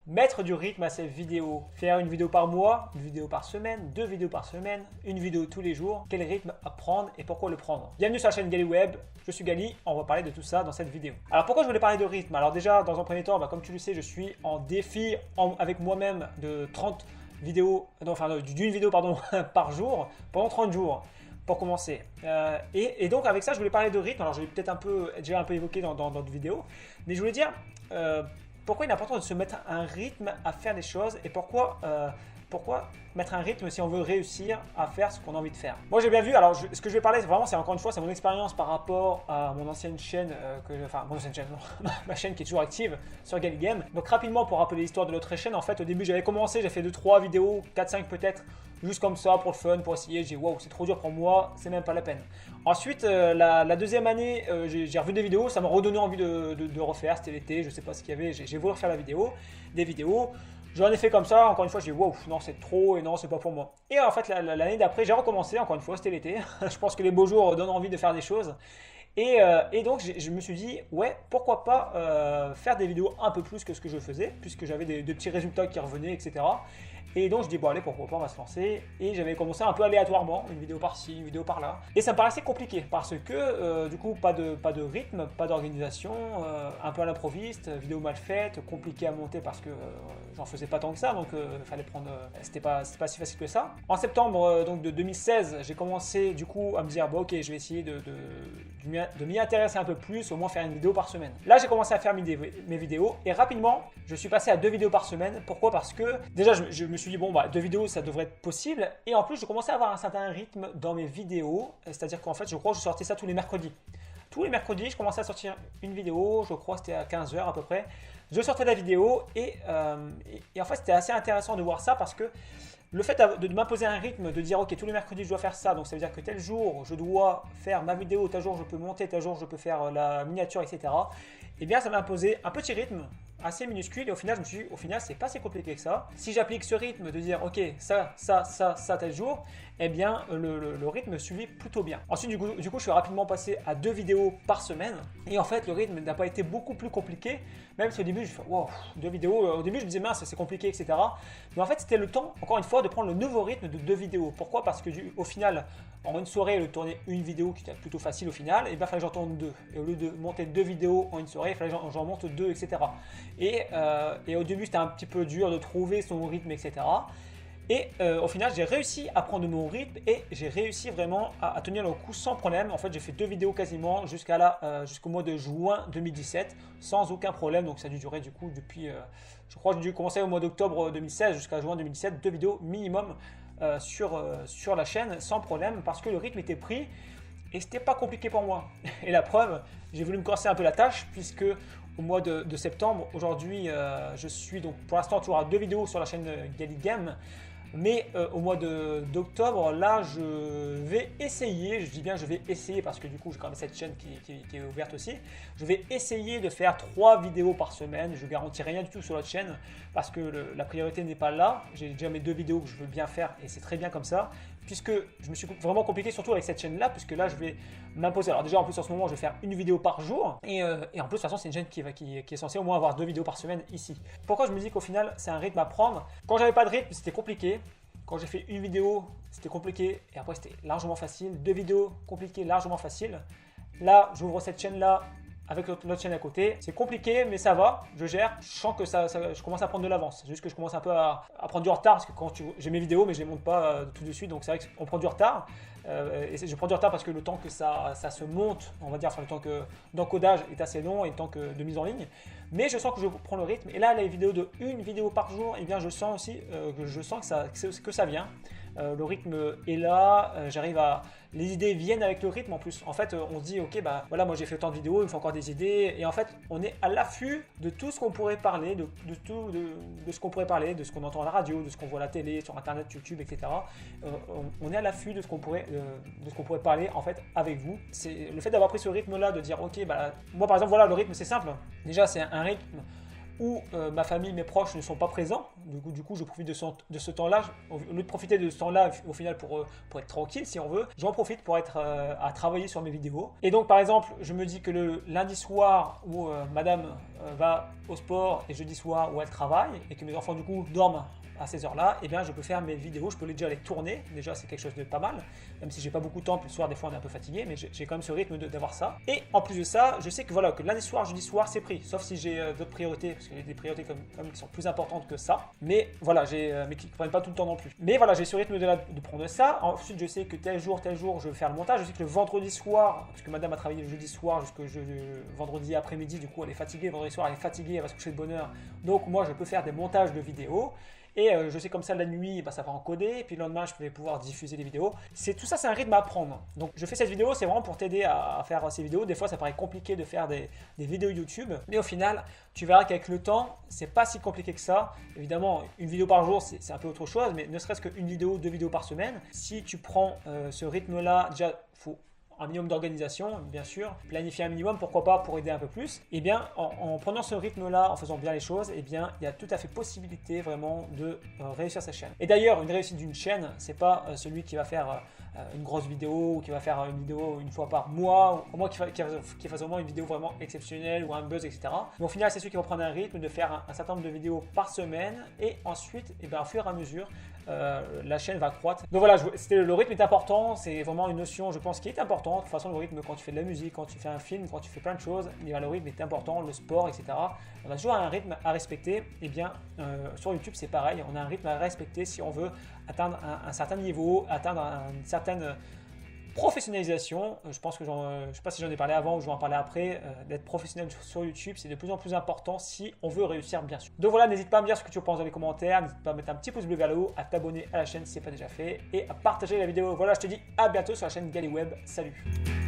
Mettre du rythme à ses vidéos. Faire une vidéo par mois, une vidéo par semaine, deux vidéos par semaine, une vidéo tous les jours. Quel rythme à prendre et pourquoi le prendre? Bienvenue sur la chaîne Gali Web, je suis Gali, on va parler de tout ça dans cette vidéo. Alors pourquoi je voulais parler de rythme? Alors déjà, dans un premier temps, comme tu le sais, je suis en défi avec moi-même de 30 vidéos, d'une vidéo pardon, par jour pendant 30 jours. Pour commencer. Et donc avec ça, je voulais parler de rythme. Alors je l'ai peut-être déjà un peu évoqué dans d'autres vidéos, mais je voulais dire pourquoi il est important de se mettre un rythme à faire des choses et pourquoi mettre un rythme si on veut réussir à faire ce qu'on a envie de faire. Moi j'ai bien vu, alors ce que je vais parler c'est encore une fois, c'est mon expérience par rapport à mon ancienne chaîne, mon ancienne chaîne, non, ma chaîne qui est toujours active sur Gali Game. Donc rapidement pour rappeler l'histoire de l'autre chaîne, en fait au début j'avais commencé, j'ai fait 2-3 vidéos, 4-5 peut-être, juste comme ça pour le fun, pour essayer, j'ai dit wow c'est trop dur pour moi, c'est même pas la peine. Ensuite la deuxième année j'ai revu des vidéos, ça m'a redonné envie de refaire, c'était l'été, je sais pas ce qu'il y avait, j'ai voulu refaire des vidéos. J'en ai fait comme ça, encore une fois, j'ai dit wow, non, c'est trop et non, c'est pas pour moi. Et en fait, l'année d'après, j'ai recommencé, encore une fois, c'était l'été. Je pense que les beaux jours donnent envie de faire des choses. Et donc, je me suis dit, ouais, pourquoi pas faire des vidéos un peu plus que ce que je faisais, puisque j'avais des petits résultats qui revenaient, etc. Et donc, je dis, bon, allez, pourquoi pas, on va se lancer. Et j'avais commencé un peu aléatoirement, une vidéo par-ci, une vidéo par-là. Et ça me paraissait compliqué, parce que, du coup, pas de rythme, pas d'organisation, un peu à l'improviste, vidéo mal faite, compliqué à monter parce que j'en faisais pas tant que ça, donc il fallait prendre. C'était pas si facile que ça. En septembre donc de 2016, j'ai commencé du coup à me dire, bon, ok, je vais essayer de m'y intéresser un peu plus, au moins faire une vidéo par semaine. Là, j'ai commencé à faire mes vidéos et rapidement, je suis passé à 2 vidéos par semaine. Pourquoi? Parce que déjà, je me suis dit, bon, 2 vidéos, ça devrait être possible. Et en plus, je commençais à avoir un certain rythme dans mes vidéos, c'est-à-dire qu'en fait, je crois que je sortais ça tous les mercredis. Tous les mercredis, je commençais à sortir une vidéo, je crois que c'était à 15 h à peu près. Je sortais la vidéo et en fait, c'était assez intéressant de voir ça parce que le fait de m'imposer un rythme, de dire ok tous les mercredis je dois faire ça, donc ça veut dire que tel jour je dois faire ma vidéo, tel jour je peux monter, tel jour je peux faire la miniature, etc. Et bien ça m'a imposé un petit rythme assez minuscule et au final je me suis dit au final c'est pas si compliqué que ça. Si j'applique ce rythme de dire ok ça tel jour, eh bien le rythme suivit plutôt bien. Ensuite du coup je suis rapidement passé à 2 vidéos par semaine et en fait le rythme n'a pas été beaucoup plus compliqué, même si au début je fais wow 2 vidéos, au début je me disais mince c'est compliqué etc. Mais en fait c'était le temps encore une fois de prendre le nouveau rythme de 2 vidéos. Pourquoi? Parce que au final en une soirée, au lieu de tourner une vidéo qui était plutôt facile au final, et bien il fallait que j'en tourne 2. Et au lieu de monter 2 vidéos en une soirée, il fallait que j'en monte 2, etc. Et au début, c'était un petit peu dur de trouver son rythme, etc. Et au final, j'ai réussi à prendre mon rythme et j'ai réussi vraiment à tenir le coup sans problème. En fait, j'ai fait 2 vidéos quasiment jusqu'au mois de juin 2017 sans aucun problème. Donc ça a dû durer du coup depuis, je crois que j'ai dû commencer au mois d'octobre 2016 jusqu'à juin 2017, 2 vidéos minimum sur la chaîne sans problème parce que le rythme était pris et c'était pas compliqué pour moi. Et la preuve, j'ai voulu me corser un peu la tâche puisque au mois de septembre, aujourd'hui, je suis donc pour l'instant toujours à 2 vidéos sur la chaîne Gali Game. Mais au mois d'octobre, là, je vais essayer, je dis bien je vais essayer parce que du coup, j'ai quand même cette chaîne qui est ouverte aussi. Je vais essayer de faire 3 vidéos par semaine. Je ne garantis rien du tout sur l'autre chaîne parce que la priorité n'est pas là. J'ai déjà mes 2 vidéos que je veux bien faire et c'est très bien comme ça. Puisque je me suis vraiment compliqué surtout avec cette chaîne là, puisque là je vais m'imposer. Alors déjà en plus en ce moment je vais faire une vidéo par jour et en plus de toute façon c'est une chaîne qui est censée au moins avoir 2 vidéos par semaine ici. Pourquoi je me dis qu'au final c'est un rythme à prendre? Quand j'avais pas de rythme c'était compliqué. Quand j'ai fait une vidéo c'était compliqué et après c'était largement facile. 2 vidéos compliquées, largement facile. Là j'ouvre cette chaîne là avec l'autre chaîne à côté. C'est compliqué, mais ça va, je gère. Je sens que je commence à prendre de l'avance. C'est juste que je commence un peu à prendre du retard parce que j'ai mes vidéos, mais je ne les monte pas tout de suite. Donc c'est vrai qu'on prend du retard. Et je prends du retard parce que le temps que ça se monte, on va dire, le temps d'encodage est assez long et le temps de mise en ligne. Mais je sens que je prends le rythme. Et là, les vidéos de une vidéo par jour, eh bien, je sens aussi que ça vient. Le rythme est là, j'arrive à... Les idées viennent avec le rythme en plus. En fait, on se dit, ok, voilà, moi j'ai fait autant de vidéos, il me faut encore des idées. Et en fait, on est à l'affût de tout ce qu'on pourrait parler, de ce qu'on pourrait parler, de ce qu'on entend à la radio, de ce qu'on voit à la télé, sur Internet, YouTube, etc. On est à l'affût de ce qu'on pourrait parler en fait avec vous. C'est le fait d'avoir pris ce rythme-là, de dire, ok, moi par exemple, voilà, le rythme c'est simple. Déjà, c'est un rythme où ma famille, mes proches ne sont pas présents. Du coup je profite de ce temps-là. Au lieu de profiter de ce temps-là, au final, pour être tranquille, si on veut, j'en profite pour être à travailler sur mes vidéos. Et donc, par exemple, je me dis que le lundi soir où madame va au sport et jeudi soir où elle travaille et que mes enfants, du coup, dorment à ces heures-là, eh bien, je peux faire mes vidéos, je peux déjà les tourner. Déjà, c'est quelque chose de pas mal, même si j'ai pas beaucoup de temps, puis le soir, des fois, on est un peu fatigué, mais j'ai quand même ce rythme d'avoir ça. Et en plus de ça, je sais que voilà, que lundi soir, jeudi soir, c'est pris, sauf si j'ai d'autres priorités, parce qu'il y a des priorités comme qui sont plus importantes que ça. Mais voilà, mais qui ne prennent pas tout le temps non plus. Mais voilà, j'ai ce rythme de prendre ça. Ensuite, je sais que tel jour, je vais faire le montage. Je sais que le vendredi soir, parce que madame a travaillé le jeudi soir jusqu'au vendredi après-midi, du coup, elle est fatiguée. Le vendredi soir, elle est fatiguée, elle va se coucher de bonne heure. Donc, moi, je peux faire des montages de vidéos. Et je sais comme ça la nuit, bah, ça va encoder, et puis le lendemain je vais pouvoir diffuser les vidéos. Tout ça, c'est un rythme à apprendre. Donc je fais cette vidéo, c'est vraiment pour t'aider à faire ces vidéos. Des fois ça paraît compliqué de faire des vidéos YouTube, mais au final tu verras qu'avec le temps, c'est pas si compliqué que ça. Évidemment, une vidéo par jour c'est un peu autre chose, mais ne serait-ce qu'une vidéo, 2 vidéos par semaine, si tu prends ce rythme-là, déjà faut un minimum d'organisation, bien sûr, planifier un minimum, pourquoi pas, pour aider un peu plus. Et bien, en prenant ce rythme-là, en faisant bien les choses, et bien, il y a tout à fait possibilité vraiment de réussir sa chaîne. Et d'ailleurs, une réussite d'une chaîne, c'est pas celui qui va faire une grosse vidéo ou qui va faire une vidéo une fois par mois, ou au moins qui fasse vraiment une vidéo vraiment exceptionnelle ou un buzz, etc. Mais au final, c'est celui qui va prendre un rythme de faire un certain nombre de vidéos par semaine, et ensuite, et bien, au fur et à mesure, la chaîne va croître. Donc voilà, le rythme est important, c'est vraiment une notion, je pense, qui est importante. De toute façon, le rythme, quand tu fais de la musique, quand tu fais un film, quand tu fais plein de choses, le rythme est important, le sport, etc. On a toujours un rythme à respecter. Et bien, sur YouTube, c'est pareil, on a un rythme à respecter si on veut atteindre un certain niveau, atteindre une certaine professionnalisation. Je pense que je sais pas si j'en ai parlé avant ou je vais en parler après. D'être professionnel sur YouTube, c'est de plus en plus important si on veut réussir, bien sûr. Donc voilà, n'hésite pas à me dire ce que tu penses dans les commentaires. N'hésite pas à mettre un petit pouce bleu vers le haut, à t'abonner à la chaîne si ce n'est pas déjà fait et à partager la vidéo. Voilà, je te dis à bientôt sur la chaîne Galliweb. Salut!